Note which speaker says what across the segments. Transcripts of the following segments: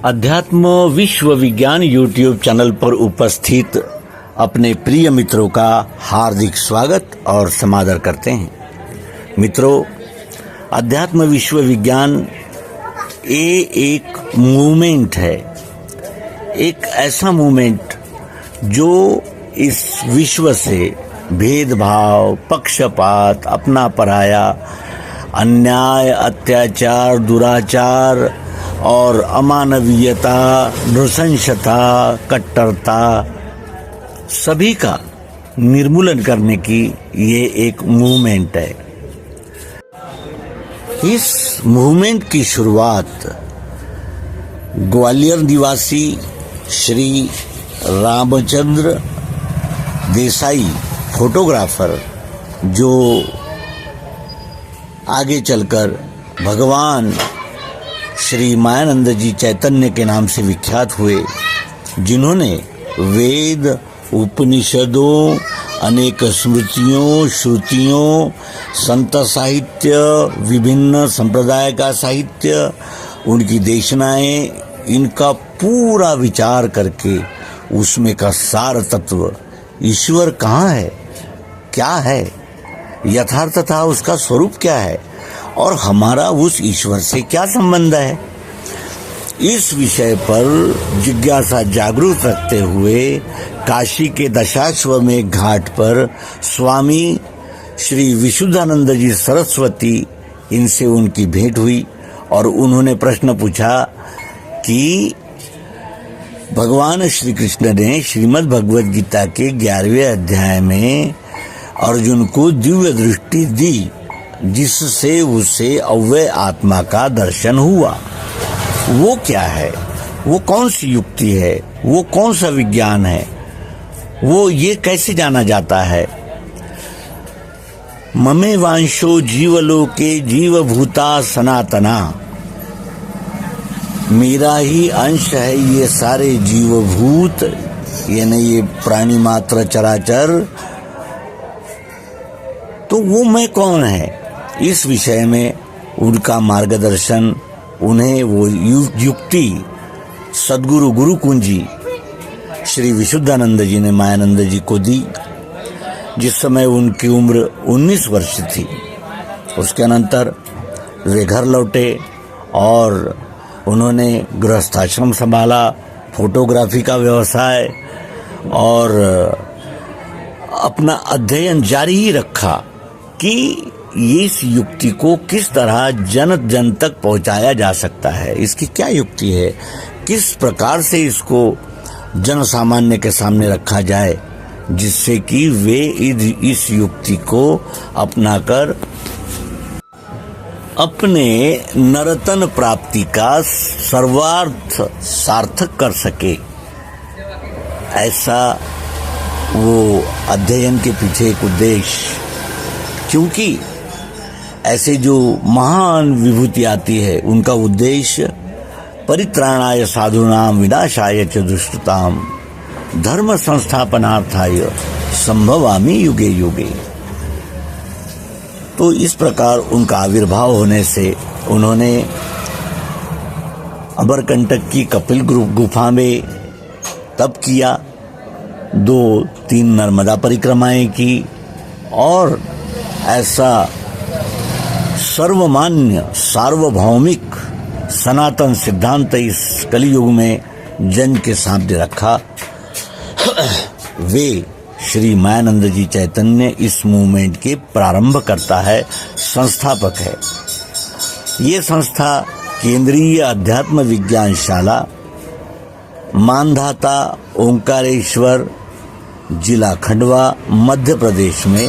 Speaker 1: अध्यात्म विश्व विज्ञान यूट्यूब चैनल पर उपस्थित अपने प्रिय मित्रों का हार्दिक स्वागत और समादर करते हैं। मित्रों, अध्यात्म विश्व विज्ञान ये एक मूवमेंट है, एक ऐसा मूवमेंट जो इस विश्व से भेदभाव, पक्षपात, अपना पराया, अन्याय, अत्याचार, दुराचार और अमानवीयता, नृशंसता, कट्टरता सभी का निर्मूलन करने की ये एक मूवमेंट है। इस मूवमेंट की शुरुआत ग्वालियर निवासी श्री रामचंद्र देसाई फोटोग्राफर, जो आगे चलकर भगवान श्री मायानंद जी चैतन्य के नाम से विख्यात हुए, जिन्होंने वेद, उपनिषदों, अनेक स्मृतियों, श्रुतियों, संत साहित्य, विभिन्न संप्रदाय का साहित्य, उनकी देशनाएं, इनका पूरा विचार करके उसमें का सार तत्व, ईश्वर कहाँ है, क्या है, यथार्थता उसका स्वरूप क्या है और हमारा उस ईश्वर से क्या संबंध है, इस विषय पर जिज्ञासा जागरूक रखते हुए काशी के दशाश्वमेध घाट पर स्वामी श्री विशुद्धानंद जी सरस्वती, इनसे उनकी भेंट हुई और उन्होंने प्रश्न पूछा कि भगवान श्री कृष्ण ने श्रीमद् भगवद गीता के 11वें अध्याय में अर्जुन को दिव्य दृष्टि दी, जिससे उसे अव्यय आत्मा का दर्शन हुआ। वो क्या है, वो कौन सी युक्ति है, वो कौन सा विज्ञान है, वो ये कैसे जाना जाता है। ममे वांशो जीवलोके जीवभूता सनातना, मेरा ही अंश है ये सारे जीवभूत, यानी ये प्राणी मात्र चराचर, तो वो मैं कौन है, इस विषय में उनका मार्गदर्शन, उन्हें वो युक्ति सद्गुरु गुरु कुंजी श्री विशुद्धानंद जी ने मायानंद जी को दी, जिस समय उनकी उम्र 19 वर्ष थी। उसके अनंतर वे घर लौटे और उन्होंने गृहस्थाश्रम संभाला, फोटोग्राफी का व्यवसाय और अपना अध्ययन जारी ही रखा कि इस युक्ति को किस तरह जन जन तक पहुंचाया जा सकता है, इसकी क्या युक्ति है, किस प्रकार से इसको जन सामान्य के सामने रखा जाए, जिससे कि वे इस युक्ति को अपनाकर अपने नरतन प्राप्ति का सर्वार्थ सार्थक कर सके। ऐसा वो अध्ययन के पीछे एक उद्देश्य, क्योंकि ऐसे जो महान विभूति आती है उनका उद्देश्य परित्राणाय साधूनाम विनाशाय च दुष्टताम धर्म संस्थापनार्थाय संभवामि युगे युगे। तो इस प्रकार उनका आविर्भाव होने से उन्होंने अमरकंटक की कपिल गुफा में तप किया, 2-3 नर्मदा परिक्रमाएं की और ऐसा सर्वमान्य सार्वभौमिक सनातन सिद्धांत इस कलियुग में जन के सामने रखा। वे श्री मायानंद जी चैतन्य इस मूवमेंट के प्रारंभकर्ता है, संस्थापक है। ये संस्था केंद्रीय अध्यात्म विज्ञान शाला, मानधाता, ओंकारेश्वर, जिला खंडवा, मध्य प्रदेश में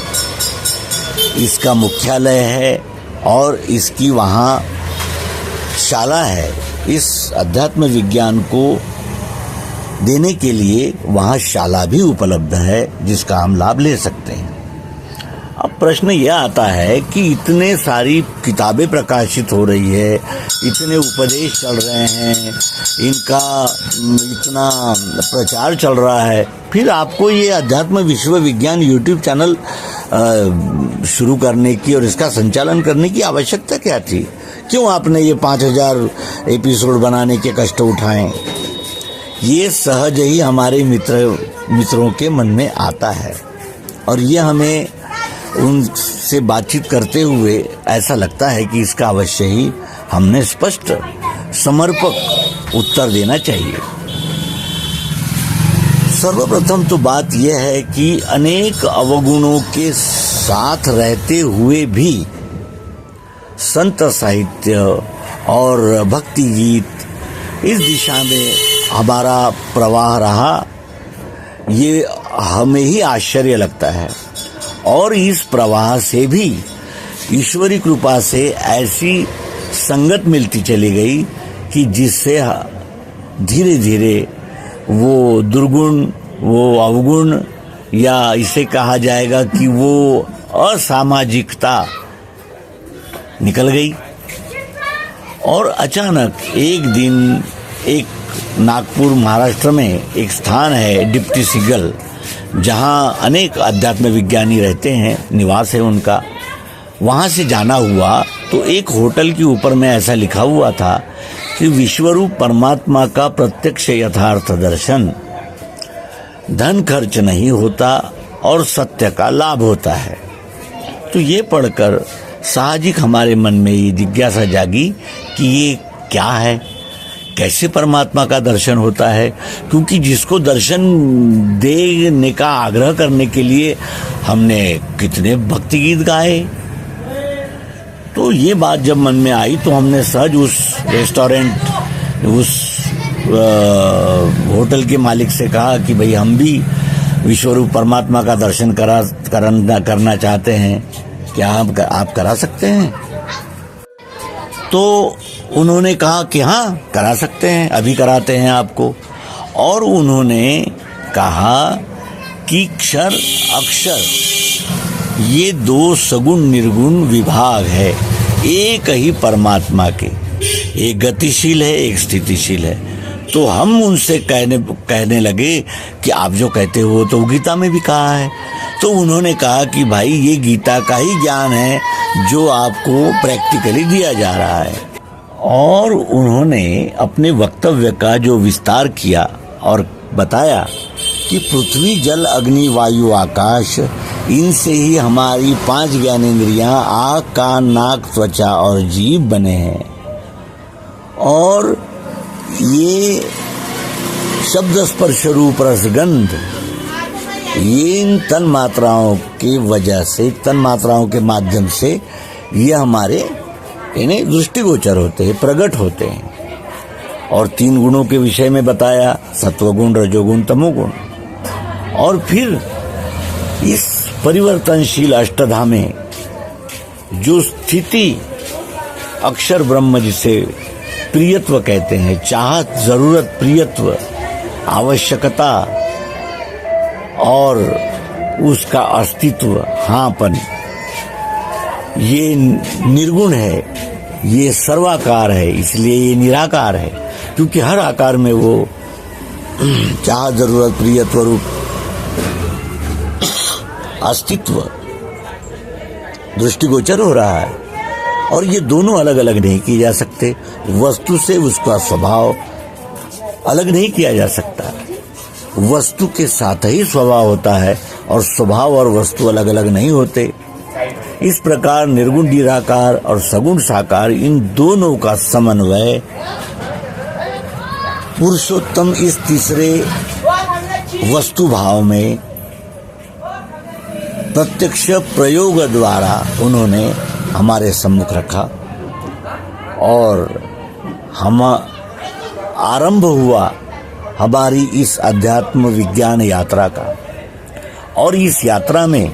Speaker 1: इसका मुख्यालय है और इसकी वहाँ शाला है। इस अध्यात्म विज्ञान को देने के लिए वहाँ शाला भी उपलब्ध है, जिसका हम लाभ ले सकते हैं। अब प्रश्न यह आता है कि इतने सारी किताबें प्रकाशित हो रही है, इतने उपदेश चल रहे हैं, इनका इतना प्रचार चल रहा है, फिर आपको ये अध्यात्म विश्व विज्ञान यूट्यूब चैनल शुरू करने की और इसका संचालन करने की आवश्यकता क्या थी? क्यों आपने ये 5000 एपिसोड बनाने के कष्ट उठाए? ये सहज ही हमारे मित्रों के मन में आता है और ये हमें उनसे बातचीत करते हुए ऐसा लगता है कि इसका अवश्य ही हमने स्पष्ट समर्पक उत्तर देना चाहिए। सर्वप्रथम तो बात यह है कि अनेक अवगुणों के साथ रहते हुए भी संत साहित्य और भक्ति गीत इस दिशा में हमारा प्रवाह रहा, ये हमें ही आश्चर्य लगता है। और इस प्रवाह से भी ईश्वरी कृपा से ऐसी संगत मिलती चली गई कि जिससे धीरे धीरे वो दुर्गुण, वो अवगुण, या इसे कहा जाएगा कि वो असामाजिकता निकल गई। और अचानक एक दिन एक नागपुर महाराष्ट्र में एक स्थान है डिप्टी सिगल, जहाँ अनेक अध्यात्म विज्ञानी रहते हैं, निवास है उनका। वहाँ से जाना हुआ तो एक होटल के ऊपर में ऐसा लिखा हुआ था कि विश्वरूप परमात्मा का प्रत्यक्ष यथार्थ दर्शन, धन खर्च नहीं होता और सत्य का लाभ होता है। तो ये पढ़कर साहजिक हमारे मन में ये जिज्ञासा जागी कि ये क्या है, कैसे परमात्मा का दर्शन होता है? क्योंकि जिसको दर्शन देने का आग्रह करने के लिए हमने कितने भक्ति गीत गाए। तो ये बात जब मन में आई तो हमने सहज उस रेस्टोरेंट, उस होटल के मालिक से कहा कि भाई हम भी विश्वरूप परमात्मा का दर्शन करना चाहते हैं, क्या आप करा सकते हैं? तो उन्होंने कहा कि हाँ, करा सकते हैं, अभी कराते हैं आपको। और उन्होंने कहा कि क्षर अक्षर ये दो सगुण निर्गुण विभाग है एक ही परमात्मा के, एक गतिशील है, एक स्थितिशील है। तो हम उनसे कहने लगे कि आप जो कहते हो तो गीता में भी कहा है। तो उन्होंने कहा कि भाई ये गीता का ही ज्ञान है जो आपको प्रैक्टिकली दिया जा रहा है। और उन्होंने अपने वक्तव्य का जो विस्तार किया और बताया कि पृथ्वी, जल, अग्नि, वायु, आकाश, इनसे ही हमारी 5 ज्ञानेंद्रियां आँख, कान, नाक, त्वचा और जीभ बने हैं। और ये शब्द, स्पर्श, रूप, रसगंध, ये इन तन मात्राओं की वजह से, तन मात्राओं के माध्यम से ये हमारे इन्हें दृष्टिगोचर होते हैं, प्रकट होते हैं। और 3 गुणों के विषय में बताया, सत्वगुण, रजोगुण, तमोगुण। और फिर इस परिवर्तनशील अष्टधा में जो स्थिति अक्षर ब्रह्म, जिसे प्रियत्व कहते हैं, चाहत, जरूरत, प्रियत्व, आवश्यकता और उसका अस्तित्व, हांपन, ये निर्गुण है, ये सर्वाकार है, इसलिए ये निराकार है। क्योंकि हर आकार में वो चाहत, जरूरत, प्रियत्व, रूप, अस्तित्व दृष्टिगोचर हो रहा है। और ये दोनों अलग अलग नहीं किए जा सकते। वस्तु से उसका स्वभाव अलग नहीं किया जा सकता। वस्तु के साथ ही स्वभाव होता है और स्वभाव और वस्तु अलग अलग नहीं होते। इस प्रकार निर्गुण निराकार और सगुण साकार, इन दोनों का समन्वय पुरुषोत्तम इस तीसरे वस्तु भाव में प्रत्यक्ष प्रयोग द्वारा उन्होंने हमारे सम्मुख रखा। और हम आरंभ हुआ हमारी इस अध्यात्म विज्ञान यात्रा का। और इस यात्रा में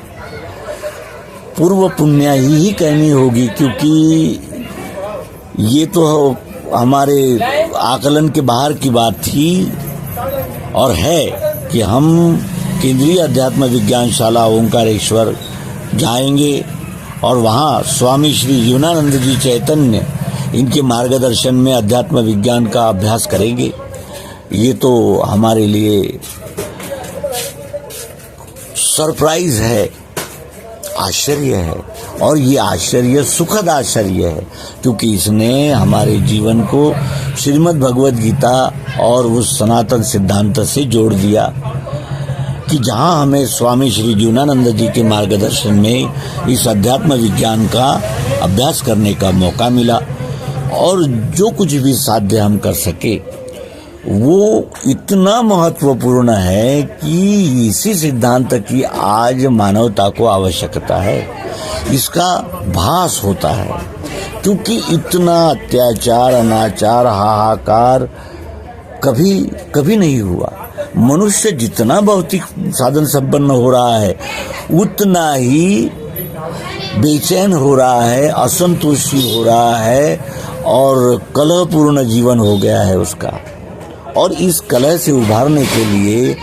Speaker 1: पूर्व पुण्य ही कहनी होगी, क्योंकि ये तो हमारे आकलन के बाहर की बात थी और है कि हम केंद्रीय अध्यात्म विज्ञान शाला ओंकारेश्वर जाएंगे और वहाँ स्वामी श्री जीवनानंद जी चैतन्य, इनके मार्गदर्शन में अध्यात्म विज्ञान का अभ्यास करेंगे। ये तो हमारे लिए सरप्राइज है आश्चर्य है, और ये आश्चर्य सुखद आश्चर्य है, क्योंकि इसने हमारे जीवन को श्रीमद् भगवद गीता और उस सनातन सिद्धांत से जोड़ दिया कि जहाँ हमें स्वामी श्री जीवनानंद जी के मार्गदर्शन में इस अध्यात्म विज्ञान का अभ्यास करने का मौका मिला, और जो कुछ भी साध्य हम कर सके वो इतना महत्वपूर्ण है कि इसी सिद्धांत की आज मानवता को आवश्यकता है। इसका भास होता है, क्योंकि इतना अत्याचार, अनाचार, हाहाकार कभी नहीं हुआ। मनुष्य जितना भौतिक साधन संपन्न हो रहा है उतना ही बेचैन हो रहा है, असंतोषी हो रहा है, और कलहपूर्ण जीवन हो गया है उसका। और इस कलह से उभारने के लिए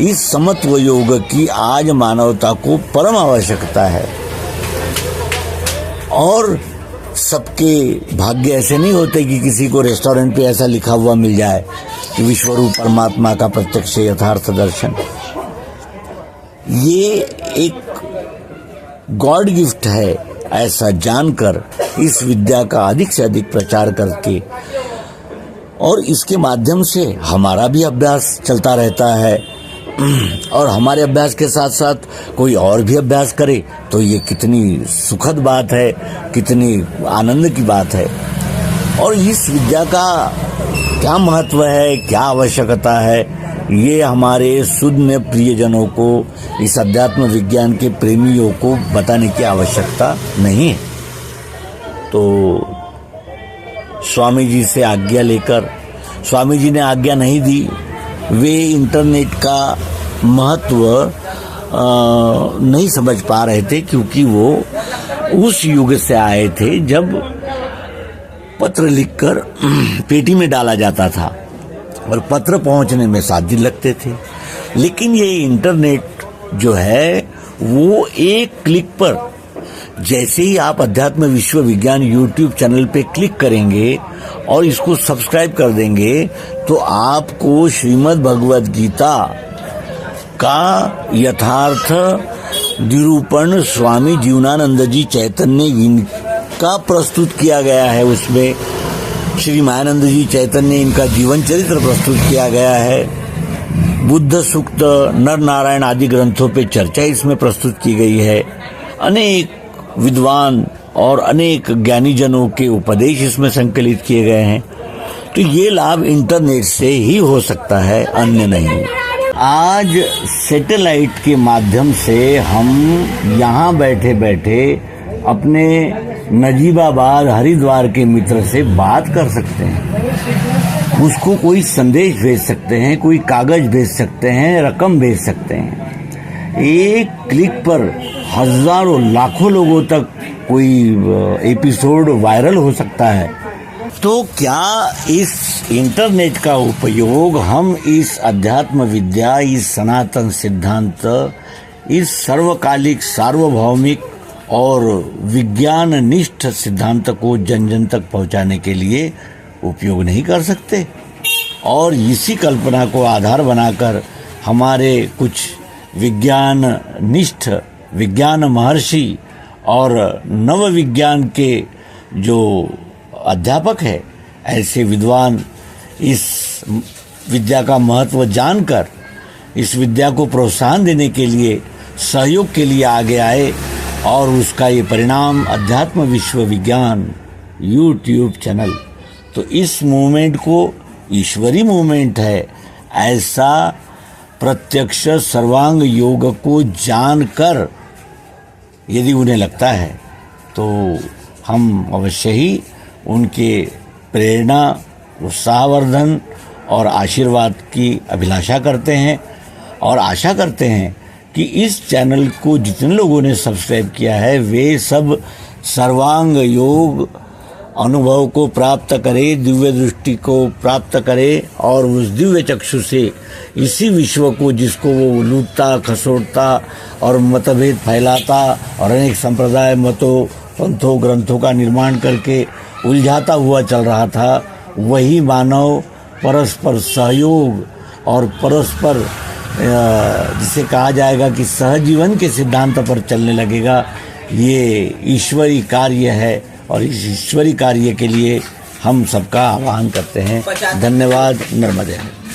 Speaker 1: इस समत्व योग की आज मानवता को परम आवश्यकता है। और सबके भाग्य ऐसे नहीं होते कि किसी को रेस्टोरेंट पे ऐसा लिखा हुआ मिल जाए कि विश्वरूप परमात्मा का प्रत्यक्ष यथार्थ दर्शन। ये एक गॉड गिफ्ट है, ऐसा जानकर इस विद्या का अधिक से अधिक प्रचार करके, और इसके माध्यम से हमारा भी अभ्यास चलता रहता है, और हमारे अभ्यास के साथ साथ कोई और भी अभ्यास करे तो ये कितनी सुखद बात है, कितनी आनंद की बात है। और इस विद्या का क्या महत्व है, क्या आवश्यकता है, ये हमारे सुज्ञ प्रियजनों को, इस अध्यात्म विज्ञान के प्रेमियों को बताने की आवश्यकता नहीं है। तो स्वामी जी से आज्ञा लेकर, स्वामी जी ने आज्ञा नहीं दी, वे इंटरनेट का महत्व नहीं समझ पा रहे थे, क्योंकि वो उस युग से आए थे जब पत्र लिखकर पेटी में डाला जाता था और पत्र पहुंचने में 7 दिन लगते थे। लेकिन ये इंटरनेट जो है वो एक क्लिक पर, जैसे ही आप अध्यात्म विश्व विज्ञान यूट्यूब चैनल पे क्लिक करेंगे और इसको सब्सक्राइब कर देंगे, तो आपको श्रीमद् भगवद गीता का यथार्थ निरूपण स्वामी जीवनानंद जी चैतन्य का प्रस्तुत किया गया है। उसमें श्री मायानंद जी चैतन्य इनका जीवन चरित्र प्रस्तुत किया गया है। बुद्ध सूक्त, नर नारायण आदि ग्रंथों पे चर्चा इसमें प्रस्तुत की गई है। अनेक विद्वान और अनेक ज्ञानीजनों के उपदेश इसमें संकलित किए गए हैं। तो ये लाभ इंटरनेट से ही हो सकता है, अन्य नहीं। आज सैटेलाइट के माध्यम से हम यहाँ बैठे बैठे अपने नजीबाबाद, हरिद्वार के मित्र से बात कर सकते हैं, उसको कोई संदेश भेज सकते हैं, कोई कागज भेज सकते हैं, रकम भेज सकते हैं। एक क्लिक पर हजारों लाखों लोगों तक कोई एपिसोड वायरल हो सकता है। तो क्या इस इंटरनेट का उपयोग हम इस अध्यात्म विद्या, इस सनातन सिद्धांत, इस सर्वकालिक, सार्वभौमिक और विज्ञान निष्ठ सिद्धांत को जन जन तक पहुंचाने के लिए उपयोग नहीं कर सकते? और इसी कल्पना को आधार बनाकर हमारे कुछ विज्ञान निष्ठ, विज्ञान महर्षि और नव विज्ञान के जो अध्यापक है, ऐसे विद्वान इस विद्या का महत्व जानकर इस विद्या को प्रोत्साहन देने के लिए, सहयोग के लिए आगे आए, और उसका ये परिणाम अध्यात्म विश्व विज्ञान यूट्यूब चैनल। तो इस मूवमेंट को ईश्वरी मूवमेंट है, ऐसा प्रत्यक्ष सर्वांग योग को जानकर यदि उन्हें लगता है तो हम अवश्य ही उनके प्रेरणा, उत्साहवर्धन और आशीर्वाद की अभिलाषा करते हैं, और आशा करते हैं कि इस चैनल को जितने लोगों ने सब्सक्राइब किया है वे सब सर्वांग योग अनुभव को प्राप्त करे, दिव्य दृष्टि को प्राप्त करे, और उस दिव्य चक्षु से इसी विश्व को, जिसको वो लूटता, खसोटता और मतभेद फैलाता और अनेक संप्रदाय, मतों, पंथों, ग्रंथों का निर्माण करके उलझाता हुआ चल रहा था, वही मानव परस्पर सहयोग और परस्पर जिसे कहा जाएगा कि सहजीवन के सिद्धांत पर चलने लगेगा, ये ईश्वरी कार्य है और इस ईश्वरी कार्य के लिए हम सबका आह्वान करते हैं। धन्यवाद। नर्मदे।